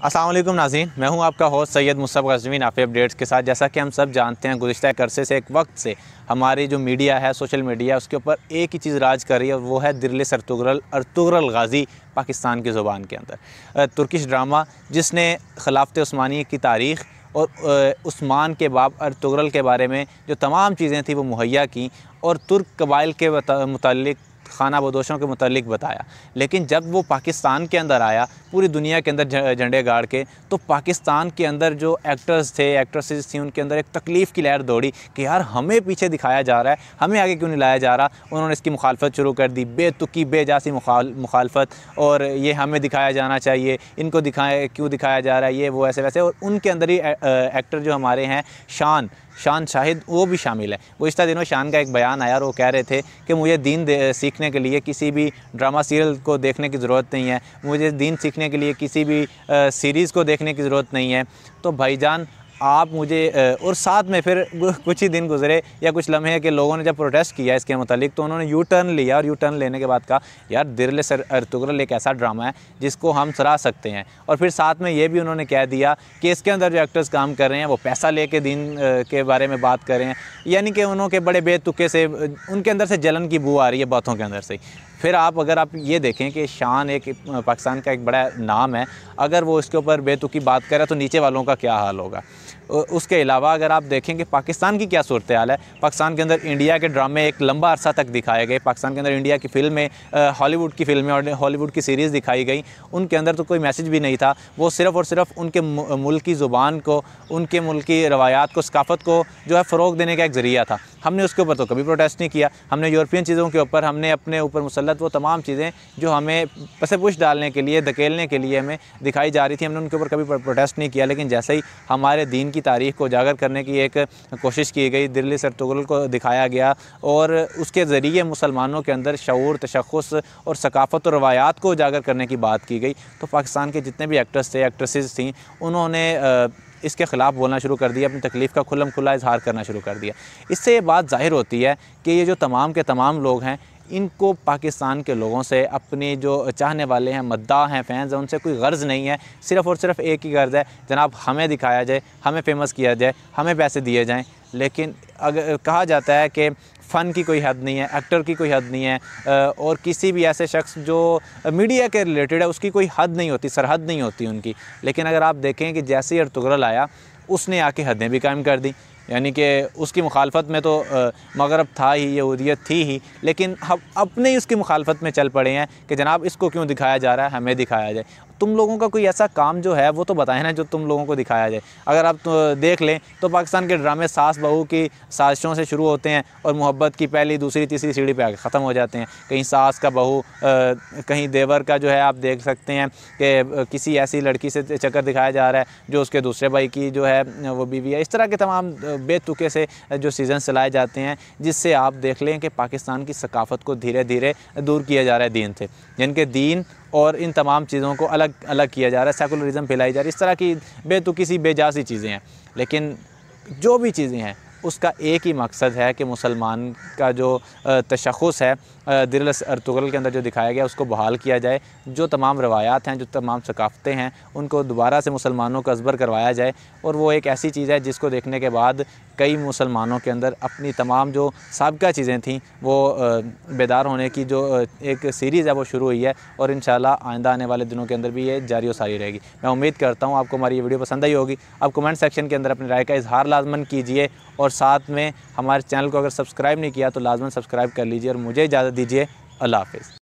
अस्सलाम वालेकुम नाज़रीन, मैं हूं आपका होस्ट सैयद मुस्तफ़ा ग़ज़नवी नाफ़ी अपडेट्स के साथ। जैसा कि हम सब जानते हैं, गुज़िश्ता एक अरसे से, एक वक्त से हमारी जो मीडिया है, सोशल मीडिया, उसके ऊपर एक ही चीज़ राज कर रही है और वो है दिरलिस अर्तुगरुल गाज़ी पाकिस्तान की ज़ुबान के अंदर। तुर्किश ड्रामा जिसने खिलाफ़त उस्मानिया की तारीख़ और उस्मान के बाप अर्तुगरुल के बारे में जो तमाम चीज़ें थी वो मुहैया की और तुर्क कबाइल के मुतालिक, खाना बदोशों के मुतालिक बताया। लेकिन जब वो पाकिस्तान के अंदर आया, पूरी दुनिया के अंदर झंडे गाड़ के, तो पाकिस्तान के अंदर जो एक्टर्स थे, एक्ट्रेसेस थी, उनके अंदर एक तकलीफ़ की लहर दौड़ी कि यार हमें पीछे दिखाया जा रहा है, हमें आगे क्यों नहीं लाया जा रहा। उन्होंने इसकी मुखालफत शुरू कर दी, बेतुकी बेजासी मुखालफत, और ये हमें दिखाया जाना चाहिए, इनको क्यों दिखाया जा रहा है, ये वो ऐसे वैसे। और उनके अंदर ही एक्टर जो हमारे हैं शान शाहिद, वो भी शामिल है। गुज़िश्ता दिनों शान का एक बयान आया और वो कह रहे थे कि मुझे दीन सीखने के लिए किसी भी ड्रामा सीरियल को देखने की ज़रूरत नहीं है, मुझे दीन सीखने के लिए किसी भी सीरीज़ को देखने की ज़रूरत नहीं है। तो भाईजान आप मुझे और साथ में फिर कुछ ही दिन गुज़रे या कुछ लम्हे कि लोगों ने जब प्रोटेस्ट किया इसके मुतालिक, तो उन्होंने यू टर्न लिया और यू टर्न लेने के बाद कहा यार दिरलिस अर्तुगरुल एक ऐसा ड्रामा है जिसको हम सराह सकते हैं। और फिर साथ में ये भी उन्होंने कह दिया कि इसके अंदर जो एक्टर्स काम कर रहे हैं वो पैसा लेके दीन के बारे में बात कर रहे हैं, यानी कि उन्होंने बड़े बेतुके से, उनके अंदर से जलन की बू आ रही है बातों के अंदर से। फिर अगर आप ये देखें कि शान एक पाकिस्तान का एक बड़ा नाम है, अगर वो इसके ऊपर बेतुकी बात करे तो नीचे वालों का क्या हाल होगा। उसके अलावा अगर आप देखें कि पाकिस्तान की क्या सूरत हाल है, पाकिस्तान के अंदर इंडिया के ड्रामे एक लंबा अरसा तक दिखाए गए, पाकिस्तान के अंदर इंडिया की फ़िल्में, हॉलीवुड की फ़िल्में और हॉलीवुड की सीरीज़ दिखाई गई, उनके अंदर तो कोई मैसेज भी नहीं था। वो सिर्फ़ और सिर्फ उनके मुल्क की ज़ुबान को, उनके मुल्क की रवायात को, सकाफ़त को जो है फ़रोग़ देने का एक ज़रिया था। हमने उसके ऊपर तो कभी प्रोटेस्ट नहीं किया। हमने यूरोपियन चीज़ों के ऊपर, हमने अपने ऊपर मुसल्लत वो तमाम चीज़ें जो हमें पसे पुश डालने के लिए, धकेलने के लिए हमें दिखाई जा रही थी, हमने उनके ऊपर कभी प्रोटेस्ट नहीं किया। लेकिन जैसे ही हमारे दीन की तारीख़ को उजागर करने की एक कोशिश की गई, दिरलिस अर्तुगरुल को दिखाया गया और उसके ज़रिए मुसलमानों के अंदर शऊर, तशख़्ख़ुस और सकाफ़त और रवायात को उजागर करने की बात की गई, तो पाकिस्तान के जितने भी एक्टर्स थे, एक्ट्रेसेस थीं, उन्होंने इसके ख़िलाफ़ बोलना शुरू कर दिया, अपनी तकलीफ़ का खुल्लम खुल्ला इज़हार करना शुरू कर दिया। इससे ये बात ज़ाहिर होती है कि ये जो तमाम के तमाम लोग हैं, इनको पाकिस्तान के लोगों से, अपने जो चाहने वाले हैं, मद्दाह हैं, फ़ैन्स हैं, उनसे कोई गर्ज़ नहीं है। सिर्फ़ और सिर्फ एक ही गर्ज़ है, जनाब हमें दिखाया जाए, हमें फ़ेमस किया जाए, हमें पैसे दिए जाएँ। लेकिन अगर कहा जाता है कि फ़न की कोई हद नहीं है, एक्टर की कोई हद नहीं है, और किसी भी ऐसे शख्स जो मीडिया के रिलेटेड है उसकी कोई हद नहीं होती, सरहद नहीं होती उनकी। लेकिन अगर आप देखें कि जैसे ही अर्तुगरुल आया, उसने आके हदें भी कायम कर दी, यानी कि उसकी मुखालफत में तो मगरब था ही, यहूदियत थी ही, लेकिन हम अपने ही उसकी मुखालफत में चल पड़े हैं कि जनाब इसको क्यों दिखाया जा रहा है, हमें दिखाया जाए। तुम लोगों का कोई ऐसा काम जो है वो तो बताएं ना जो तुम लोगों को दिखाया जाए। अगर आप तो देख लें तो पाकिस्तान के ड्रामे सास बहू की साजिशों से शुरू होते हैं और मोहब्बत की पहली, दूसरी, तीसरी सीढ़ी पे आके ख़त्म हो जाते हैं। कहीं सास का बहू, कहीं देवर का जो है आप देख सकते हैं कि किसी ऐसी लड़की से चक्कर दिखाया जा रहा है जो उसके दूसरे भाई की जो है वो बीवी है। इस तरह के तमाम बेतुके से जो सीज़न चलाए जाते हैं, जिससे आप देख लें कि पाकिस्तान की सकाफ़त को धीरे धीरे दूर किया जा रहा है दीन से, जिनके दीन और इन तमाम चीज़ों को अलग अलग किया जा रहा है, सेकुलरिज़म फैलाई जा रही है। इस तरह की बेतुकी सी बेजासी चीज़ें हैं। लेकिन जो भी चीज़ें हैं उसका एक ही मकसद है कि मुसलमान का जो तशख़्ख़ुस है दिरलिस अर्तुगरुल के अंदर जो दिखाया गया उसको बहाल किया जाए। जो तमाम रवायात हैं, जो तमाम सकाफ़तें हैं, उनको दोबारा से मुसलमानों को अज़बर करवाया जाए। और वो एक ऐसी चीज़ है जिसको देखने के बाद कई मुसलमानों के अंदर अपनी तमाम जो साबिक़ा चीज़ें थीं वो बेदार होने की जो एक सीरीज़ है वो शुरू हुई है, और इंशाअल्लाह आइंदा आने वाले दिनों के अंदर भी ये जारी व सारी रहेगी। मैं उम्मीद करता हूँ आपको हमारी ये वीडियो पसंद आई होगी। आप कमेंट सेक्शन के अंदर अपनी राय का इज़हार लाज़मन कीजिए, और साथ में हमारे चैनल को अगर सब्सक्राइब नहीं किया तो लाज़मन सब्सक्राइब कर लीजिए, और मुझे इजाज़त दीजिए। अल्लाह हाफ़िज़।